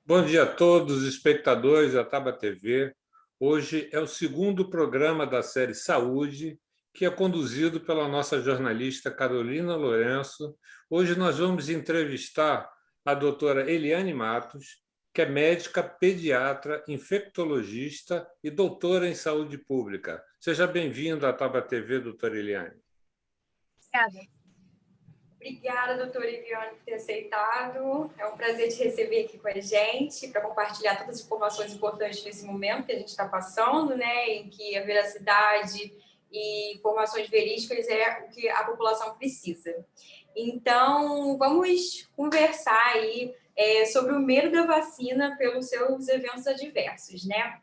Bom dia a todos, espectadores da Taba TV. Hoje é o segundo programa da série Saúde, que é conduzido pela nossa jornalista Carolina Lourenço. Hoje nós vamos entrevistar a doutora Eliane Matos, que é médica, pediatra, infectologista e doutora em saúde pública. Seja bem-vinda à Taba TV, doutora Eliane. Obrigada. Obrigada, doutora Eliane, por ter aceitado. É um prazer te receber aqui com a gente, para compartilhar todas as informações importantes nesse momento que a gente está passando, né, em que a veracidade e informações verídicas é o que a população precisa. Então, vamos conversar aí sobre o medo da vacina pelos seus eventos adversos, né?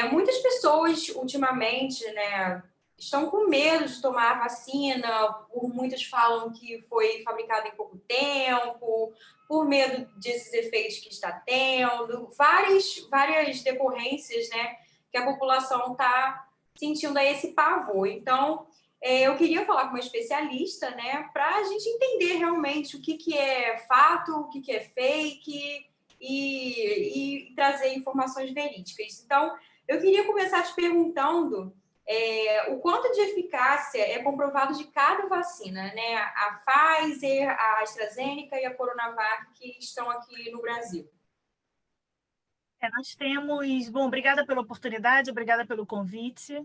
Muitas pessoas, ultimamente, né, estão com medo de tomar a vacina, muitos falam que foi fabricada em pouco tempo, por medo desses efeitos que está tendo, várias decorrências, né, que a população está sentindo aí esse pavor. Então, eu queria falar com uma especialista, né, para a gente entender realmente o que é fato, o que é fake e trazer informações verídicas. Então, eu queria começar te perguntando o quanto de eficácia é comprovado de cada vacina, né? A Pfizer, a AstraZeneca e a Coronavac que estão aqui no Brasil. Nós temos... Bom, obrigada pela oportunidade, obrigada pelo convite.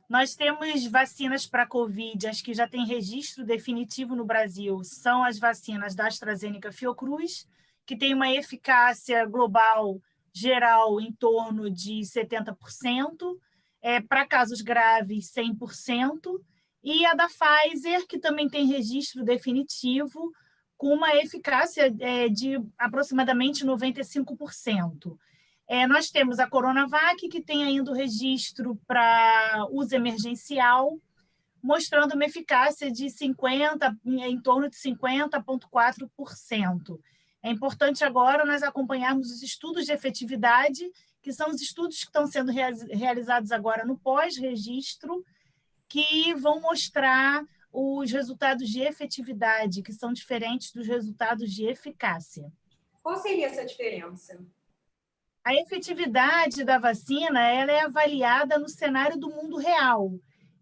Nós temos vacinas para Covid, as que já têm registro definitivo no Brasil, são as vacinas da AstraZeneca Fiocruz, que tem uma eficácia global geral em torno de 70%, para casos graves 100%, e a da Pfizer, que também tem registro definitivo, com uma eficácia de aproximadamente 95%. Nós temos a Coronavac, que tem ainda o registro para uso emergencial, mostrando uma eficácia de em torno de 50,4%. É importante agora nós acompanharmos os estudos de efetividade, que são os estudos que estão sendo realizados agora no pós-registro, que vão mostrar os resultados de efetividade, que são diferentes dos resultados de eficácia. Qual seria essa diferença? A efetividade da vacina ela é avaliada no cenário do mundo real.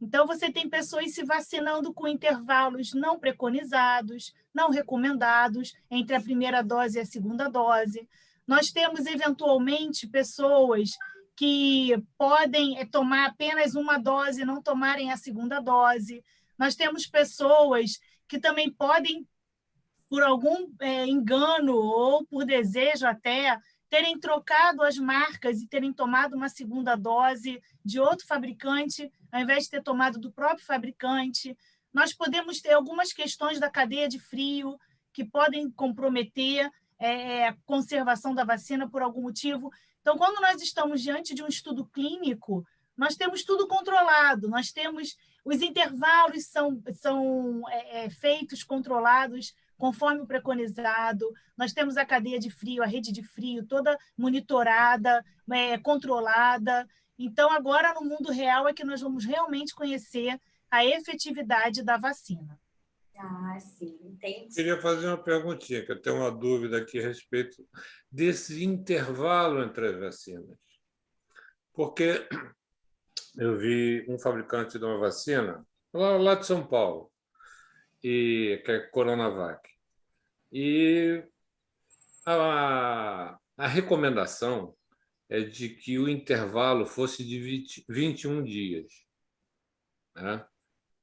Então, você tem pessoas se vacinando com intervalos não preconizados, não recomendados, entre a primeira dose e a segunda dose. Nós temos, eventualmente, pessoas que podem tomar apenas uma dose e não tomarem a segunda dose. Nós temos pessoas que também podem, por algum engano ou por desejo até, terem trocado as marcas e terem tomado uma segunda dose de outro fabricante, ao invés de ter tomado do próprio fabricante. Nós podemos ter algumas questões da cadeia de frio que podem comprometer a conservação da vacina por algum motivo. Então, quando nós estamos diante de um estudo clínico, nós temos tudo controlado, nós temos os intervalos são feitos, controlados, conforme o preconizado, nós temos a cadeia de frio, a rede de frio toda monitorada, controlada. Então, agora, no mundo real, é que nós vamos realmente conhecer a efetividade da vacina. Ah, sim, entendi. Queria fazer uma perguntinha, que eu tenho uma dúvida aqui a respeito desse intervalo entre as vacinas. Porque eu vi um fabricante de uma vacina, lá de São Paulo, que é Coronavac. E a recomendação é de que o intervalo fosse de 21 dias. Né?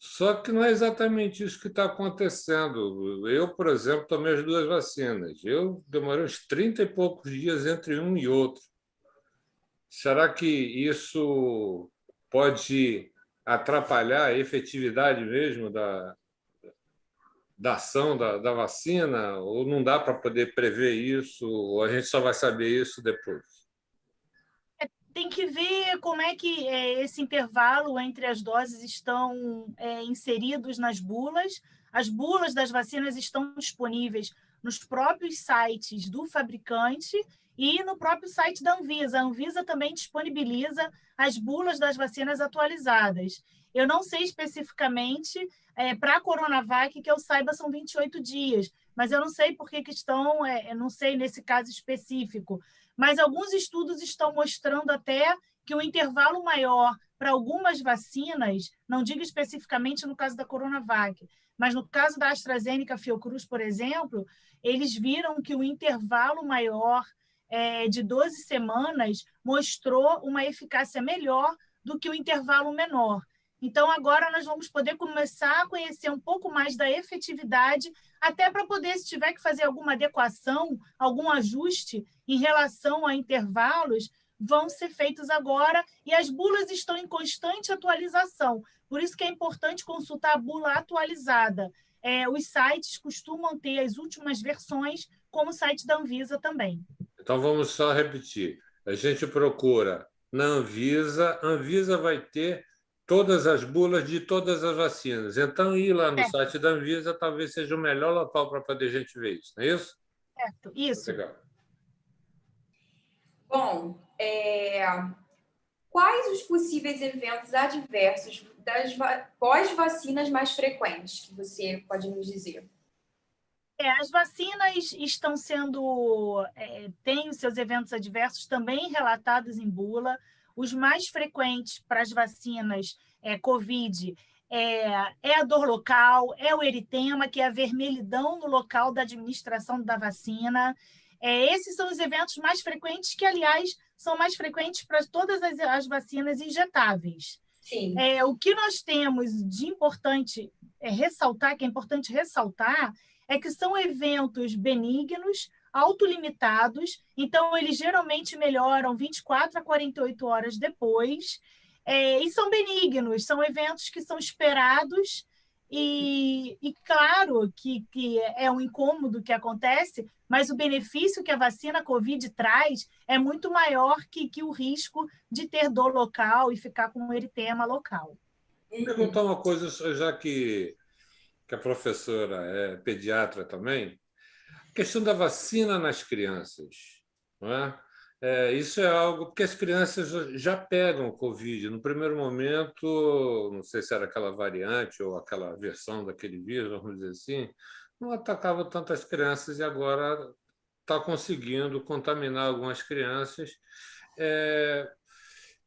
Só que não é exatamente isso que está acontecendo. Eu, por exemplo, tomei as duas vacinas. Eu demorei uns 30 e poucos dias entre um e outro. Será que isso pode atrapalhar a efetividade mesmo da ação da vacina? Ou não dá para poder prever isso? Ou a gente só vai saber isso depois? Tem que ver como é que esse intervalo entre as doses estão inseridos nas bulas. As bulas das vacinas estão disponíveis nos próprios sites do fabricante e no próprio site da Anvisa. A Anvisa também disponibiliza as bulas das vacinas atualizadas. Eu não sei especificamente para a Coronavac, que eu saiba, são 28 dias, mas eu não sei por que estão, eu não sei nesse caso específico, mas alguns estudos estão mostrando até que o intervalo maior para algumas vacinas, não digo especificamente no caso da Coronavac, mas no caso da AstraZeneca Fiocruz, por exemplo, eles viram que o intervalo maior de 12 semanas mostrou uma eficácia melhor do que o intervalo menor. Então, agora nós vamos poder começar a conhecer um pouco mais da efetividade, até para poder, se tiver que fazer alguma adequação, algum ajuste em relação a intervalos, vão ser feitos agora, e as bulas estão em constante atualização. Por isso que é importante consultar a bula atualizada. Os sites costumam ter as últimas versões, como o site da Anvisa também. Então, vamos só repetir. A gente procura na Anvisa, a Anvisa vai ter todas as bulas de todas as vacinas. Então, ir lá no site da Anvisa talvez seja o melhor local para poder a gente ver isso, não é isso? Certo, isso. Legal. Bom, quais os possíveis eventos adversos das pós-vacinas mais frequentes que você pode nos dizer? As vacinas estão sendo, têm os seus eventos adversos também relatados em bula. Os mais frequentes para as vacinas COVID é a dor local, é o eritema, que é a vermelhidão no local da administração da vacina. Esses são os eventos mais frequentes, que, aliás, são mais frequentes para todas as vacinas injetáveis. Sim. O que nós temos de importante ressaltar, que é importante ressaltar, é que são eventos benignos, autolimitados, então eles geralmente melhoram 24 a 48 horas depois, e são benignos, são eventos que são esperados, e claro que é um incômodo que acontece, mas o benefício que a vacina COVID traz é muito maior que o risco de ter dor local e ficar com um eritema local. Vou perguntar uma coisa, já que a professora é pediatra também, a questão da vacina nas crianças, não é? Isso é algo, porque as crianças já pegam o Covid. No primeiro momento, não sei se era aquela variante ou aquela versão daquele vírus, vamos dizer assim, não atacava tantas crianças e agora está conseguindo contaminar algumas crianças.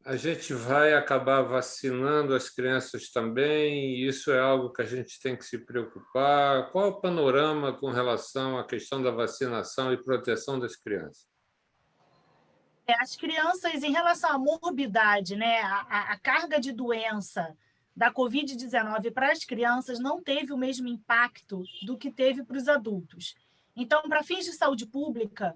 A gente vai acabar vacinando as crianças também, e isso é algo que a gente tem que se preocupar. Qual é o panorama com relação à questão da vacinação e proteção das crianças? As crianças, em relação à morbidade, né, a carga de doença da Covid-19 para as crianças não teve o mesmo impacto do que teve para os adultos. Então, para fins de saúde pública,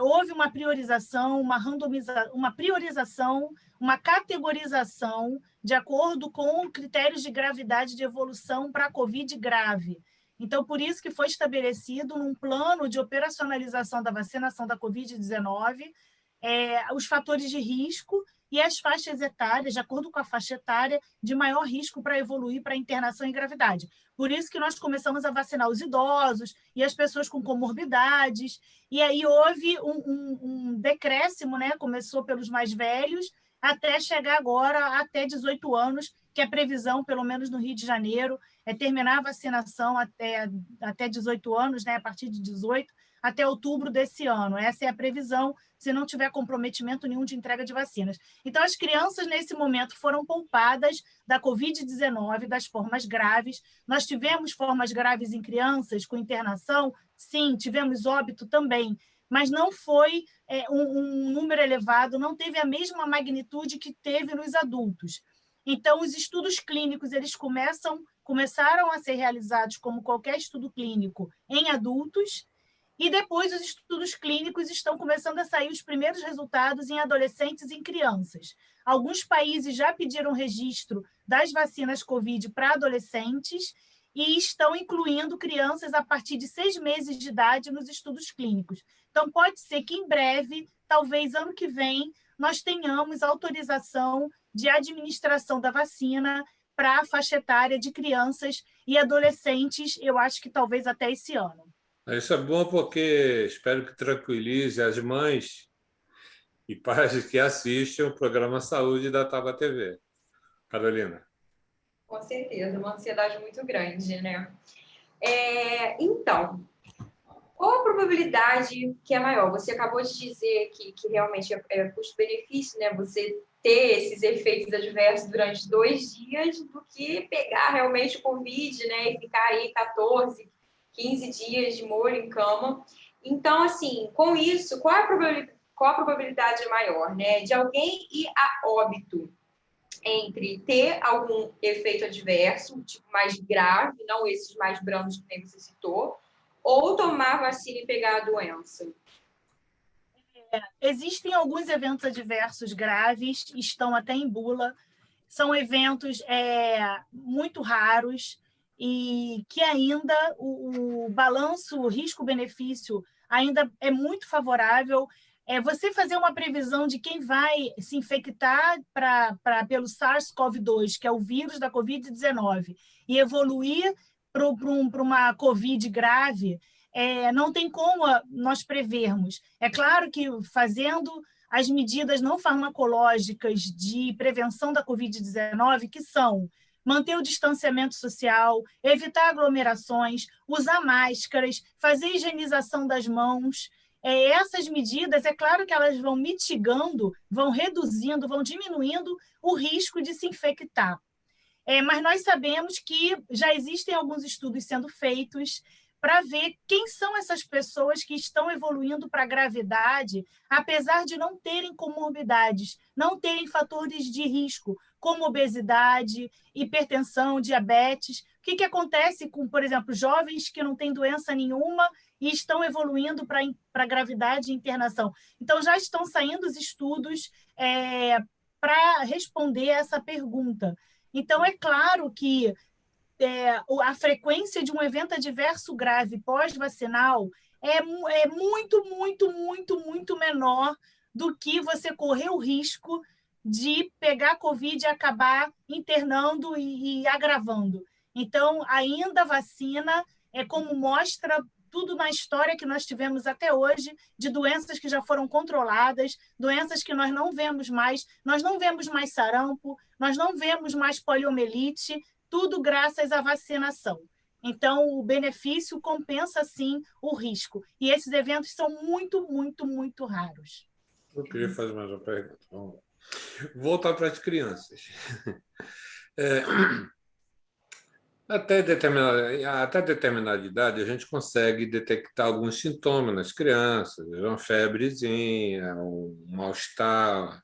houve uma priorização, uma priorização, uma categorização de acordo com critérios de gravidade de evolução para a Covid grave. Então, por isso que foi estabelecido um plano de operacionalização da vacinação da Covid-19, os fatores de risco e as faixas etárias, de acordo com a faixa etária, de maior risco para evoluir para internação e gravidade. Por isso que nós começamos a vacinar os idosos e as pessoas com comorbidades, e aí houve um decréscimo, né? Começou pelos mais velhos, até chegar agora até 18 anos, que é a previsão, pelo menos no Rio de Janeiro, é terminar a vacinação até 18 anos, né? A partir de 18, até outubro desse ano. Essa é a previsão, se não tiver comprometimento nenhum de entrega de vacinas. Então, as crianças, nesse momento, foram poupadas da Covid-19, das formas graves. Nós tivemos formas graves em crianças com internação? Sim, tivemos óbito também, mas não foi um número elevado, não teve a mesma magnitude que teve nos adultos. Então, os estudos clínicos eles começaram a ser realizados como qualquer estudo clínico em adultos, e depois os estudos clínicos estão começando a sair os primeiros resultados em adolescentes e em crianças. Alguns países já pediram registro das vacinas COVID para adolescentes e estão incluindo crianças a partir de 6 meses de idade nos estudos clínicos. Então, pode ser que em breve, talvez ano que vem, nós tenhamos autorização de administração da vacina para a faixa etária de crianças e adolescentes, eu acho que talvez até esse ano. Isso é bom porque espero que tranquilize as mães e pais que assistem o programa Saúde da Taba TV. Carolina. Com certeza, uma ansiedade muito grande, né? Então, Qual a probabilidade que é maior? Você acabou de dizer que realmente é custo-benefício, né? Você ter esses efeitos adversos durante 2 dias do que pegar realmente o Covid, né? E ficar aí 14, 15 dias de molho em cama. Então, assim, com isso, qual a probabilidade maior, né? De alguém ir a óbito entre ter algum efeito adverso, tipo mais grave, não esses mais brandos que nem você citou, ou tomar vacina e pegar a doença? Existem alguns eventos adversos graves, estão até em bula, são eventos muito raros e que ainda o balanço risco-benefício ainda é muito favorável. Você fazer uma previsão de quem vai se infectar pelo SARS-CoV-2, que é o vírus da Covid-19, e evoluir para uma Covid grave, não tem como nós prevermos. É claro que fazendo as medidas não farmacológicas de prevenção da Covid-19, que são manter o distanciamento social, evitar aglomerações, usar máscaras, fazer higienização das mãos. Essas medidas, é claro que elas vão mitigando, vão reduzindo, vão diminuindo o risco de se infectar. Mas nós sabemos que já existem alguns estudos sendo feitos para ver quem são essas pessoas que estão evoluindo para a gravidade, apesar de não terem comorbidades, não terem fatores de risco, como obesidade, hipertensão, diabetes. O que acontece com, por exemplo, jovens que não têm doença nenhuma e estão evoluindo para a gravidade e internação? Então, já estão saindo os estudos para responder essa pergunta. Então, é claro que a frequência de um evento adverso grave pós-vacinal é muito, muito, muito, muito menor do que você correr o risco de pegar Covid e acabar internando e agravando. Então, ainda a vacina como mostra tudo na história que nós tivemos até hoje, de doenças que já foram controladas, doenças que nós não vemos mais sarampo, nós não vemos mais poliomielite, tudo graças à vacinação. Então, o benefício compensa, sim, o risco. E esses eventos são muito, muito, muito raros. Eu queria fazer mais uma pergunta. Vamos lá. Voltar para as crianças. Até determinada idade, a gente consegue detectar alguns sintomas nas crianças, uma febrezinha, um mal-estar.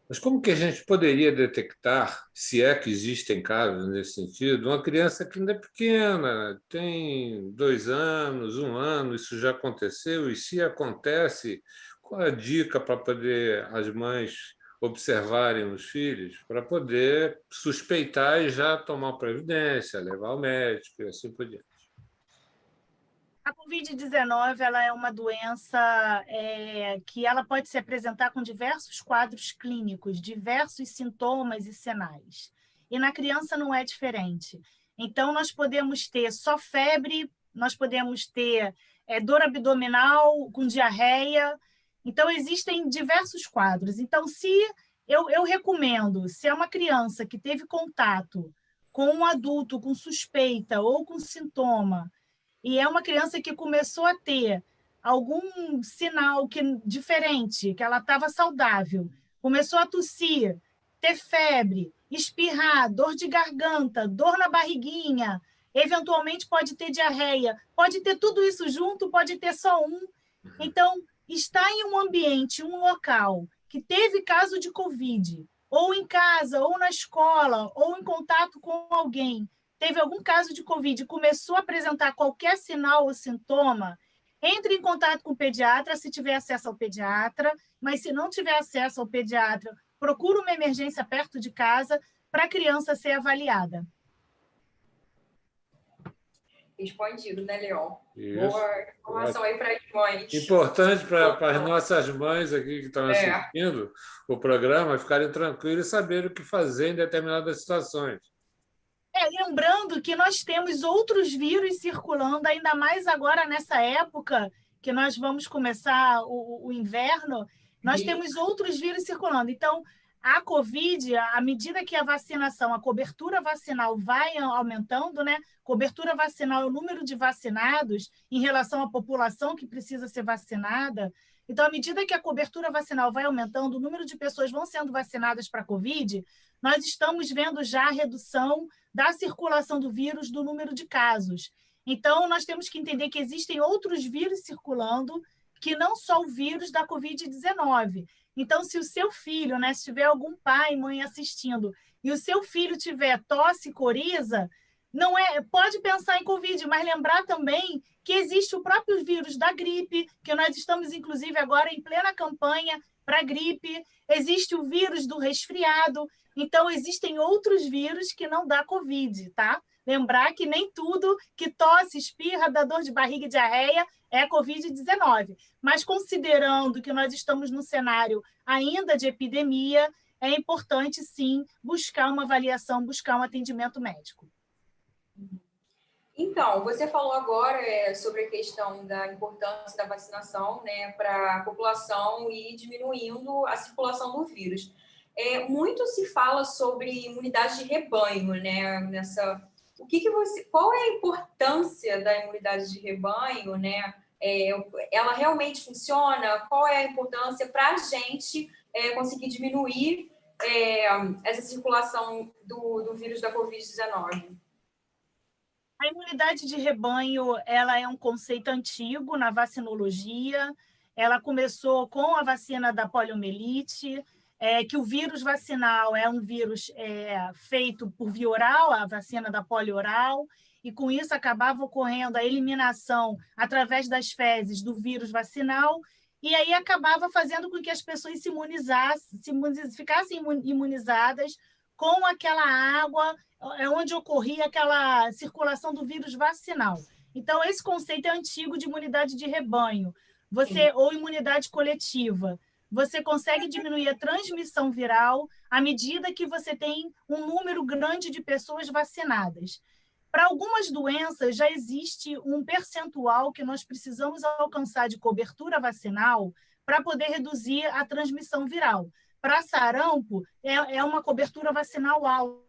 Mas como que a gente poderia detectar, se é que existem casos nesse sentido, uma criança que ainda é pequena, tem 2 anos, 1 ano, isso já aconteceu? E se acontece, qual a dica para poder as mães observarem os filhos, para poder suspeitar e já tomar providência, levar ao médico e assim por diante? A Covid-19 ela é uma doença que ela pode se apresentar com diversos quadros clínicos, diversos sintomas e sinais. E na criança não é diferente. Então, nós podemos ter só febre, nós podemos ter dor abdominal com diarreia. Então, existem diversos quadros. Então, se eu recomendo, se é uma criança que teve contato com um adulto com suspeita ou com sintoma, e é uma criança que começou a ter algum sinal diferente, que ela estava saudável, começou a tossir, ter febre, espirrar, dor de garganta, dor na barriguinha, eventualmente pode ter diarreia, pode ter tudo isso junto, pode ter só um. Então, estar em um ambiente, um local que teve caso de Covid, ou em casa, ou na escola, ou em contato com alguém, teve algum caso de Covid e começou a apresentar qualquer sinal ou sintoma, entre em contato com o pediatra, se tiver acesso ao pediatra, mas se não tiver acesso ao pediatra, procura uma emergência perto de casa para a criança ser avaliada. Respondido, né, Leon? Isso. Boa informação aí para as mães. Importante para as nossas mães aqui que estão assistindo o programa ficarem tranquilos e saberem o que fazer em determinadas situações. Lembrando que nós temos outros vírus circulando, ainda mais agora nessa época que nós vamos começar o inverno, nós temos outros vírus circulando. Então, A Covid, à medida que a vacinação, a cobertura vacinal vai aumentando, né? Cobertura vacinal é o número de vacinados em relação à população que precisa ser vacinada. Então, à medida que a cobertura vacinal vai aumentando, o número de pessoas vão sendo vacinadas para a Covid, nós estamos vendo já a redução da circulação do vírus, do número de casos. Então, nós temos que entender que existem outros vírus circulando, que não só o vírus da Covid-19. Então, se o seu filho, né, se tiver algum pai, mãe assistindo, e o seu filho tiver tosse, coriza, não é, pode pensar em Covid, mas lembrar também que existe o próprio vírus da gripe, que nós estamos, inclusive, agora em plena campanha para a gripe, existe o vírus do resfriado, então existem outros vírus que não dá Covid, tá? Lembrar que nem tudo que tosse, espirra, dá dor de barriga e diarreia é Covid-19. Mas considerando que nós estamos num cenário ainda de epidemia, é importante, sim, buscar uma avaliação, buscar um atendimento médico. Então, você falou agora sobre a questão da importância da vacinação, né, para a população e diminuindo a circulação do vírus. Muito se fala sobre imunidade de rebanho, né, qual é a importância da imunidade de rebanho, né? Ela realmente funciona? Qual é a importância para a gente conseguir diminuir essa circulação do vírus da Covid-19? A imunidade de rebanho, ela é um conceito antigo na vacinologia. Ela começou com a vacina da poliomielite, que o vírus vacinal é um vírus feito por via oral, a vacina da polio oral, e com isso acabava ocorrendo a eliminação através das fezes do vírus vacinal, e aí acabava fazendo com que as pessoas ficassem imunizadas com aquela água onde ocorria aquela circulação do vírus vacinal. Então, esse conceito é antigo de imunidade de rebanho, ou imunidade coletiva. Você consegue diminuir a transmissão viral à medida que você tem um número grande de pessoas vacinadas. Para algumas doenças, já existe um percentual que nós precisamos alcançar de cobertura vacinal para poder reduzir a transmissão viral. Para sarampo, é uma cobertura vacinal alta.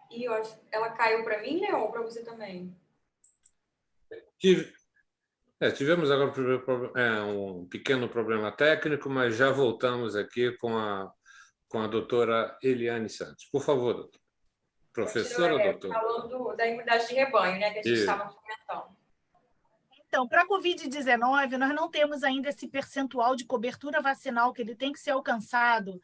E ela caiu para mim, Leon, ou para você também? Tivemos agora um pequeno problema técnico, mas já voltamos aqui com a doutora Eliane Santos. Por favor, doutora. Professora, doutora. Falando da imunidade de rebanho, né, que a gente estava comentando. Então, para a Covid-19, nós não temos ainda esse percentual de cobertura vacinal que ele tem que ser alcançado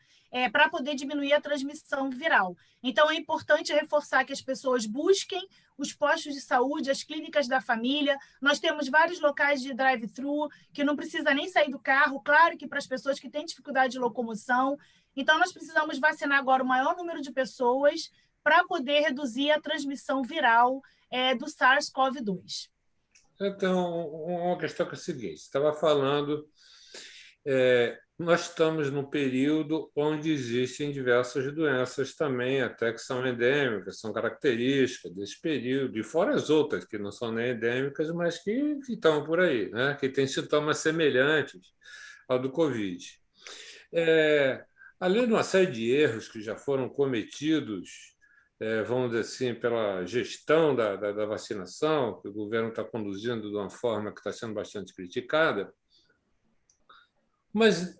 para poder diminuir a transmissão viral. Então, é importante reforçar que as pessoas busquem os postos de saúde, as clínicas da família. Nós temos vários locais de drive-thru que não precisa nem sair do carro, claro que para as pessoas que têm dificuldade de locomoção. Então, nós precisamos vacinar agora o maior número de pessoas para poder reduzir a transmissão viral do SARS-CoV-2. Então, uma questão que é a seguinte: você estava falando, nós estamos num período onde existem diversas doenças também, até que são endêmicas, são características desse período, e fora as outras que não são nem endêmicas, mas que estão por aí, né? Que têm sintomas semelhantes ao do Covid. Além de uma série de erros que já foram cometidos, vamos dizer assim, pela gestão da vacinação, que o governo está conduzindo de uma forma que está sendo bastante criticada. Mas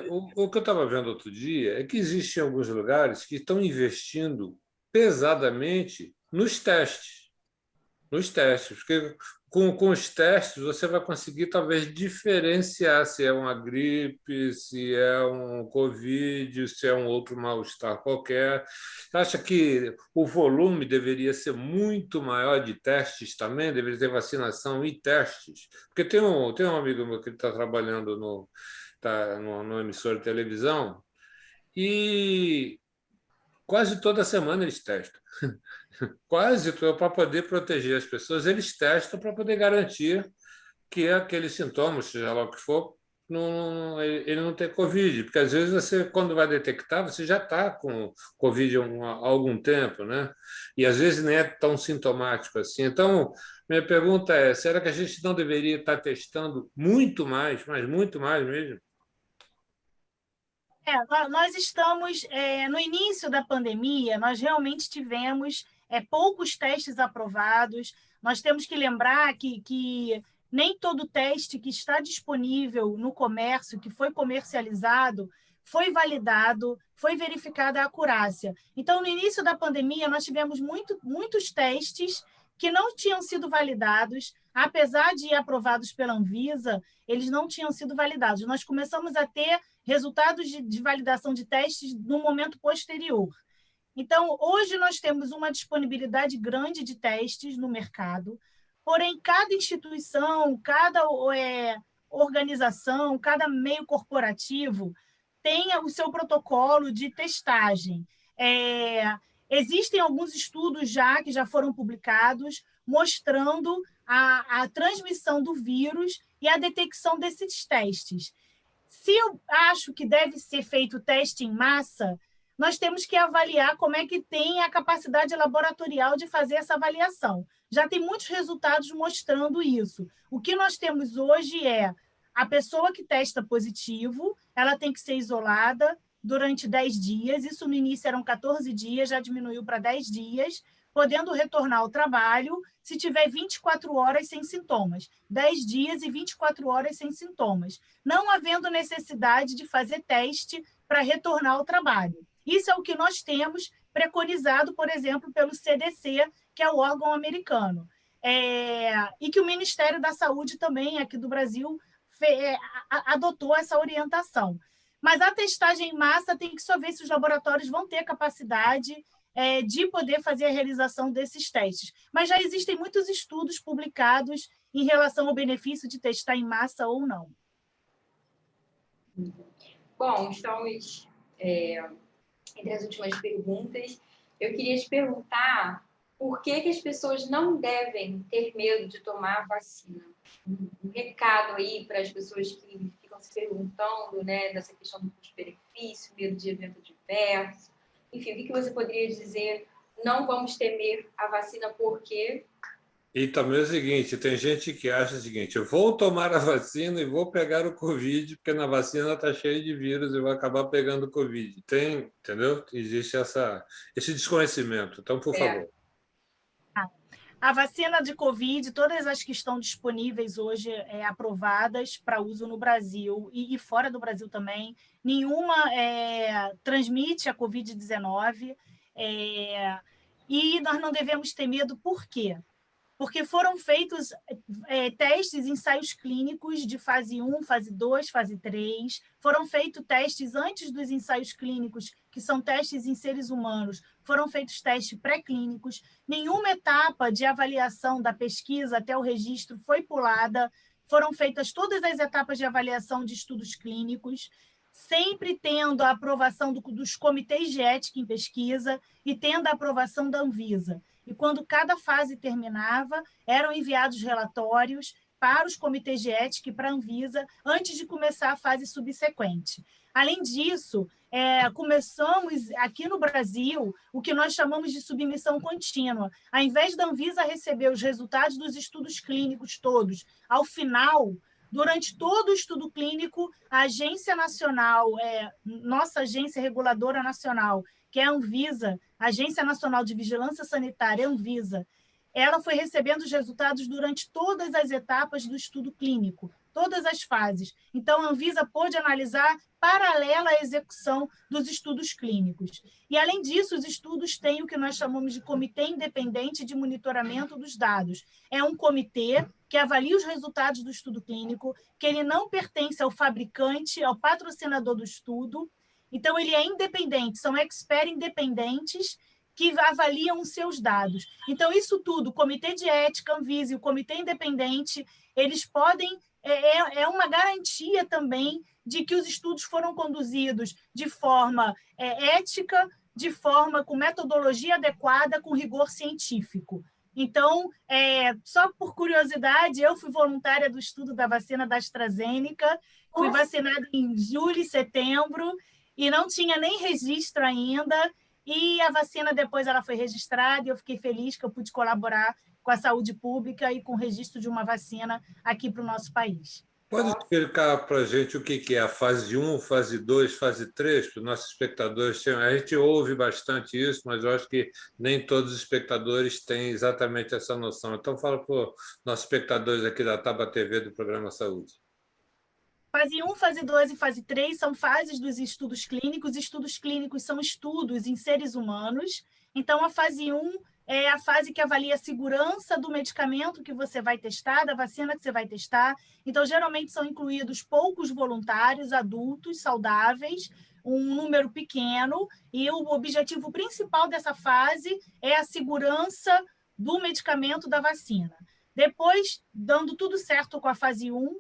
o que eu estava vendo outro dia é que existem alguns lugares que estão investindo pesadamente nos testes. Porque com os testes você vai conseguir talvez diferenciar se é uma gripe, se é um Covid, se é um outro mal-estar qualquer. Você acha que o volume deveria ser muito maior de testes também? Deveria ter vacinação e testes? Porque tem um amigo meu que está trabalhando no emissor de televisão e quase toda semana eles testam. Quase para poder proteger as pessoas, eles testam para poder garantir que aquele sintoma, seja lá o que for, ele não tem Covid. Porque às vezes você, quando vai detectar, você já está com Covid há algum tempo, né? E às vezes nem é tão sintomático assim. Então, minha pergunta é: será que a gente não deveria estar testando muito mais, mas muito mais mesmo? Nós estamos no início da pandemia, nós realmente tivemos poucos testes aprovados. Nós temos que lembrar que nem todo teste que está disponível no comércio, que foi comercializado, foi validado, foi verificada a acurácia. Então, no início da pandemia, nós tivemos muitos testes que não tinham sido validados, apesar de aprovados pela Anvisa, eles não tinham sido validados. Nós começamos a ter resultados de validação de testes no momento posterior. Então, hoje nós temos uma disponibilidade grande de testes no mercado, porém, cada instituição, cada organização, cada meio corporativo tem o seu protocolo de testagem. Existem alguns estudos que já foram publicados mostrando a transmissão do vírus e a detecção desses testes. Se eu acho que deve ser feito teste em massa, nós temos que avaliar como é que tem a capacidade laboratorial de fazer essa avaliação. Já tem muitos resultados mostrando isso. O que nós temos hoje é a pessoa que testa positivo, ela tem que ser isolada durante 10 dias, isso no início eram 14 dias, já diminuiu para 10 dias, podendo retornar ao trabalho se tiver 24 horas sem sintomas, 10 dias e 24 horas sem sintomas, não havendo necessidade de fazer teste para retornar ao trabalho. Isso é o que nós temos preconizado, por exemplo, pelo CDC, que é o órgão americano, e que o Ministério da Saúde também, aqui do Brasil, adotou essa orientação. Mas a testagem em massa tem que só ver se os laboratórios vão ter capacidade de poder fazer a realização desses testes. Mas já existem muitos estudos publicados em relação ao benefício de testar em massa ou não. Bom, estamos entre as últimas perguntas. Eu queria te perguntar por que as pessoas não devem ter medo de tomar a vacina. Um recado aí para as pessoas que ficam se perguntando, né, dessa questão do custo-benefício, medo de evento adverso. Enfim, o que você poderia dizer? Não vamos temer a vacina por quê? E também é o seguinte, tem gente que acha o seguinte, eu vou tomar a vacina e vou pegar o Covid, porque na vacina está cheio de vírus e vou acabar pegando o Covid. Entendeu? Existe esse desconhecimento. Então, por favor. A vacina de Covid, todas as que estão disponíveis hoje aprovadas para uso no Brasil e fora do Brasil também, nenhuma transmite a Covid-19 e nós não devemos ter medo. Por quê? Porque foram feitos testes, ensaios clínicos de fase 1, fase 2, fase 3, foram feitos testes antes dos ensaios clínicos, que são testes em seres humanos, foram feitos testes pré-clínicos, nenhuma etapa de avaliação da pesquisa até o registro foi pulada, foram feitas todas as etapas de avaliação de estudos clínicos, sempre tendo a aprovação dos comitês de ética em pesquisa e tendo a aprovação da Anvisa. E quando cada fase terminava, eram enviados relatórios para os comitês de ética e para a Anvisa antes de começar a fase subsequente. Além disso, começamos aqui no Brasil o que nós chamamos de submissão contínua. Ao invés da Anvisa receber os resultados dos estudos clínicos todos, ao final, durante todo o estudo clínico, a agência nacional, nossa agência reguladora nacional, que é a Anvisa, Agência Nacional de Vigilância Sanitária, Anvisa, ela foi recebendo os resultados durante todas as etapas do estudo clínico, todas as fases. Então, a Anvisa pôde analisar paralela à execução dos estudos clínicos. E, além disso, os estudos têm o que nós chamamos de Comitê Independente de Monitoramento dos Dados. É um comitê que avalia os resultados do estudo clínico, que ele não pertence ao fabricante, ao patrocinador do estudo. Então, ele é independente, são experts independentes que avaliam os seus dados. Então, isso tudo, o Comitê de Ética, Anvisa e o Comitê Independente, eles podem... É uma garantia também de que os estudos foram conduzidos de forma ética, de forma com metodologia adequada, com rigor científico. Então, só por curiosidade, eu fui voluntária do estudo da vacina da AstraZeneca, fui vacinada em julho e setembro, e não tinha nem registro ainda, e a vacina depois ela foi registrada, e eu fiquei feliz que eu pude colaborar com a saúde pública e com o registro de uma vacina aqui para o nosso país. Pode explicar para a gente o que é a fase 1, fase 2, fase 3, para os nossos espectadores? A gente ouve bastante isso, mas eu acho que nem todos os espectadores têm exatamente essa noção. Então, fala para os nossos espectadores aqui da Taba TV do Programa Saúde. Fase 1, fase 2 e fase 3 são fases dos estudos clínicos. Estudos clínicos são estudos em seres humanos. Então, a fase 1 é a fase que avalia a segurança do medicamento que você vai testar, da vacina que você vai testar. Então, geralmente são incluídos poucos voluntários, adultos, saudáveis, um número pequeno, e o objetivo principal dessa fase é a segurança do medicamento da vacina. Depois, dando tudo certo com a fase 1,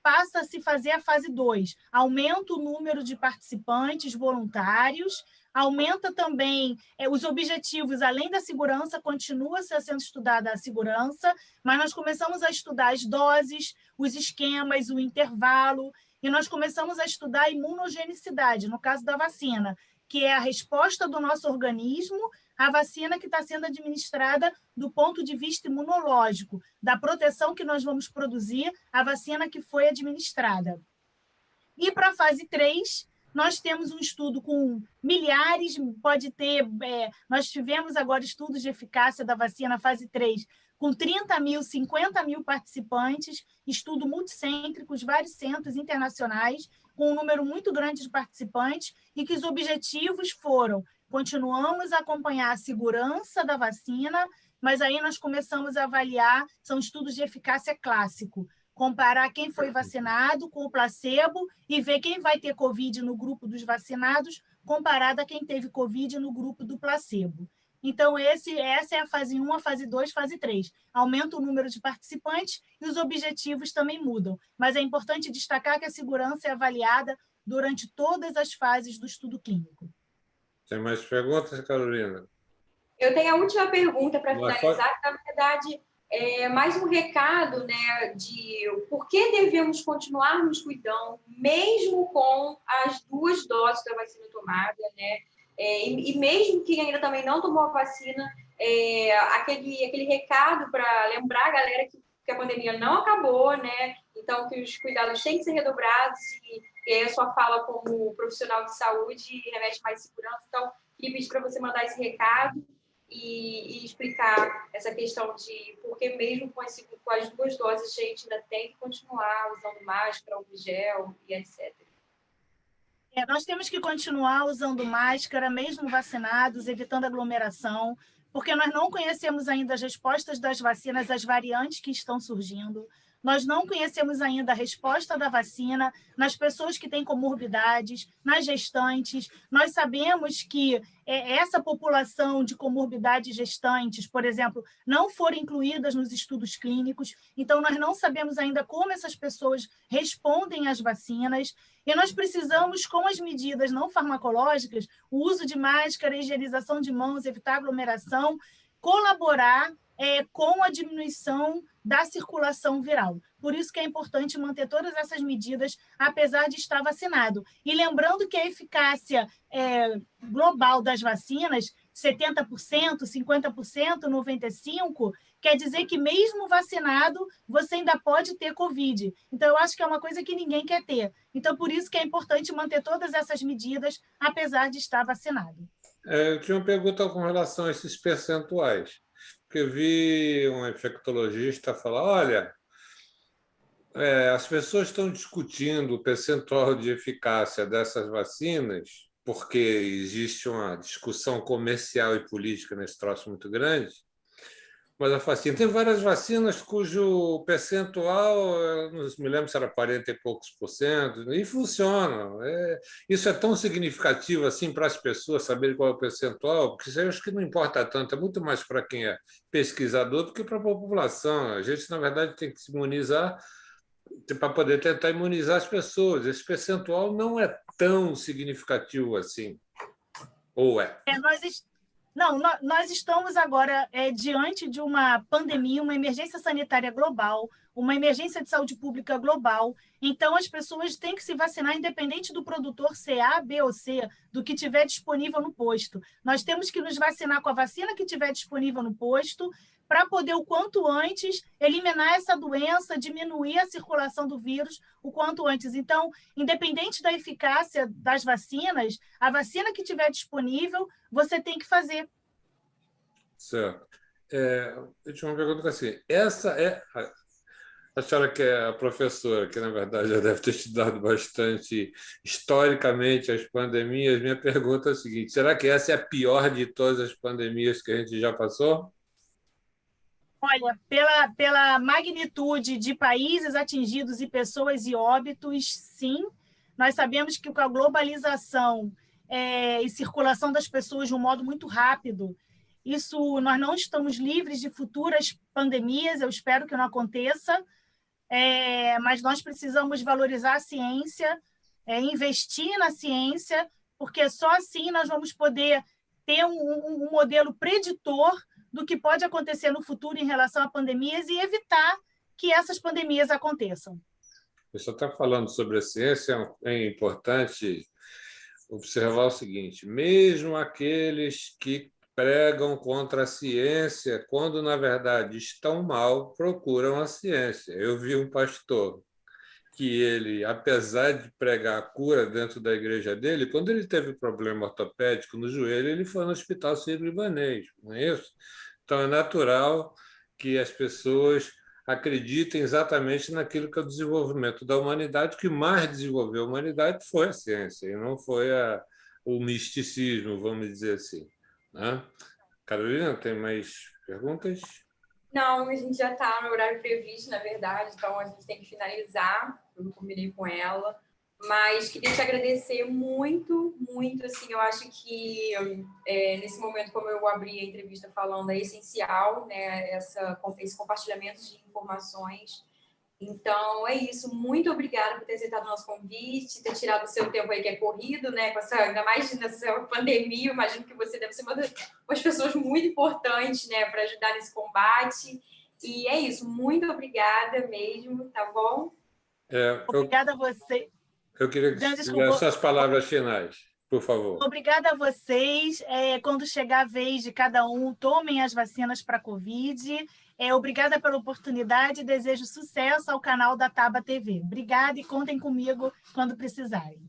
passa a se fazer a fase 2. Aumenta o número de participantes voluntários, aumenta também os objetivos, além da segurança, continua sendo estudada a segurança, mas nós começamos a estudar as doses, os esquemas, o intervalo, e nós começamos a estudar a imunogenicidade, no caso da vacina, que é a resposta do nosso organismo à vacina que está sendo administrada do ponto de vista imunológico, da proteção que nós vamos produzir à vacina que foi administrada. E para a fase 3, nós temos um estudo com milhares, pode ter... nós tivemos agora estudos de eficácia da vacina fase 3, com 30 mil, 50 mil participantes, estudo multicêntricos, vários centros internacionais, com um número muito grande de participantes, e que os objetivos foram: continuamos a acompanhar a segurança da vacina, mas aí nós começamos a avaliar, são estudos de eficácia clássico, comparar quem foi vacinado com o placebo e ver quem vai ter Covid no grupo dos vacinados comparado a quem teve Covid no grupo do placebo. Então, essa é a fase 1, a fase 2, fase 3. Aumenta o número de participantes e os objetivos também mudam. Mas é importante destacar que a segurança é avaliada durante todas as fases do estudo clínico. Tem mais perguntas, Carolina? Eu tenho a última pergunta para finalizar. Na verdade, mais um recado, né, de por que devemos continuar nos cuidando, mesmo com as 2 doses da vacina tomada, né? E mesmo quem ainda também não tomou a vacina, aquele recado para lembrar a galera que a pandemia não acabou, né? Então, que os cuidados têm que ser redobrados, e a sua fala como profissional de saúde remete mais segurança. Então, queria pedir para você mandar esse recado e explicar essa questão de por que mesmo com as 2 doses a gente ainda tem que continuar usando máscara, álcool gel e etc. Nós temos que continuar usando máscara, mesmo vacinados, evitando aglomeração, porque nós não conhecemos ainda as respostas das vacinas às variantes que estão surgindo. Nós não conhecemos ainda a resposta da vacina nas pessoas que têm comorbidades, nas gestantes. Nós sabemos que essa população de comorbidades gestantes, por exemplo, não foram incluídas nos estudos clínicos, então nós não sabemos ainda como essas pessoas respondem às vacinas, e nós precisamos, com as medidas não farmacológicas, o uso de máscara, higienização de mãos, evitar aglomeração, colaborar com a diminuição da circulação viral. Por isso que é importante manter todas essas medidas, apesar de estar vacinado. E lembrando que a eficácia global das vacinas, 70%, 50%, 95%, quer dizer que mesmo vacinado, você ainda pode ter Covid. Então, eu acho que é uma coisa que ninguém quer ter. Então, por isso que é importante manter todas essas medidas, apesar de estar vacinado. Eu tinha uma pergunta com relação a esses percentuais, porque eu vi um infectologista falar: olha, as pessoas estão discutindo o percentual de eficácia dessas vacinas, porque existe uma discussão comercial e política nesse troço muito grande, mas a vacina, tem várias vacinas cujo percentual, não me lembro se era 40 e poucos %, e funcionam. Isso é tão significativo assim para as pessoas saberem qual é o percentual, porque isso eu acho que não importa tanto, é muito mais para quem é pesquisador do que para a população. A gente, na verdade, tem que se imunizar para poder tentar imunizar as pessoas. Esse percentual não é tão significativo assim. Ou é? Não, nós estamos agora diante de uma pandemia, uma emergência sanitária global, uma emergência de saúde pública global. Então, as pessoas têm que se vacinar, independente do produtor ser A, B ou C, do que tiver disponível no posto. Nós temos que nos vacinar com a vacina que tiver disponível no posto, para poder, o quanto antes, eliminar essa doença, diminuir a circulação do vírus o quanto antes. Então, independente da eficácia das vacinas, a vacina que tiver disponível, você tem que fazer. Certo. Eu tinha uma pergunta assim. Essa é a senhora que é a professora, que na verdade já deve ter estudado bastante historicamente as pandemias. Minha pergunta é a seguinte: será que essa é a pior de todas as pandemias que a gente já passou? Olha, pela magnitude de países atingidos e pessoas e óbitos, sim. Nós sabemos que com a globalização e circulação das pessoas de um modo muito rápido, nós não estamos livres de futuras pandemias, eu espero que não aconteça, mas nós precisamos valorizar a ciência, investir na ciência, porque só assim nós vamos poder ter um modelo preditor do que pode acontecer no futuro em relação a pandemias e evitar que essas pandemias aconteçam. Você está falando sobre a ciência, é importante observar o seguinte: mesmo aqueles que pregam contra a ciência, quando na verdade estão mal, procuram a ciência. Eu vi um pastor que ele, apesar de pregar a cura dentro da igreja dele, quando ele teve problema ortopédico no joelho, ele foi no Hospital Sírio-Libanês, não é isso? Então, é natural que as pessoas acreditem exatamente naquilo que é o desenvolvimento da humanidade. O que mais desenvolveu a humanidade foi a ciência, e não foi o misticismo, vamos dizer assim, né? Carolina, tem mais perguntas? Não, a gente já está no horário previsto, na verdade, então a gente tem que finalizar. Eu não combinei com ela. Mas queria te agradecer muito, muito. Assim, eu acho que nesse momento, como eu abri a entrevista falando, é essencial, né, esse compartilhamento de informações. Então, é isso. Muito obrigada por ter aceitado o nosso convite, ter tirado o seu tempo aí, que é corrido, né? Ainda mais nessa pandemia, eu imagino que você deve ser uma das pessoas muito importantes, né, para ajudar nesse combate. E é isso. Muito obrigada mesmo, tá bom? Obrigada a você. Eu queria que você tivesse as palavras finais, por favor. Obrigada a vocês. Quando chegar a vez de cada um, tomem as vacinas para a Covid. Obrigada pela oportunidade e desejo sucesso ao canal da Taba TV. Obrigada e contem comigo quando precisarem.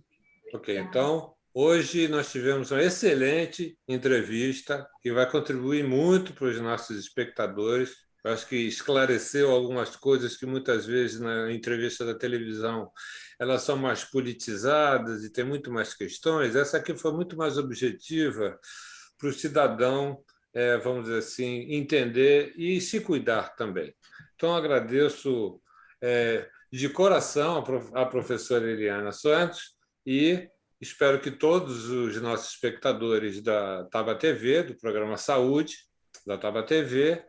Ok, então, hoje nós tivemos uma excelente entrevista que vai contribuir muito para os nossos espectadores. Eu acho que esclareceu algumas coisas que muitas vezes na entrevista da televisão elas são mais politizadas e tem muito mais questões. Essa aqui foi muito mais objetiva para o cidadão, vamos dizer assim, entender e se cuidar também. Então, agradeço de coração à professora Eliana Santos e espero que todos os nossos espectadores da Taba TV, do programa Saúde, da Taba TV,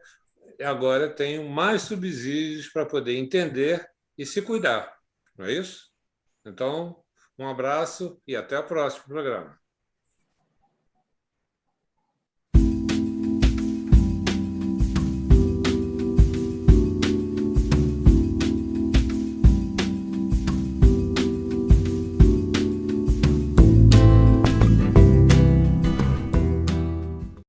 agora tenham mais subsídios para poder entender e se cuidar. Não é isso? Então, um abraço e até o próximo programa.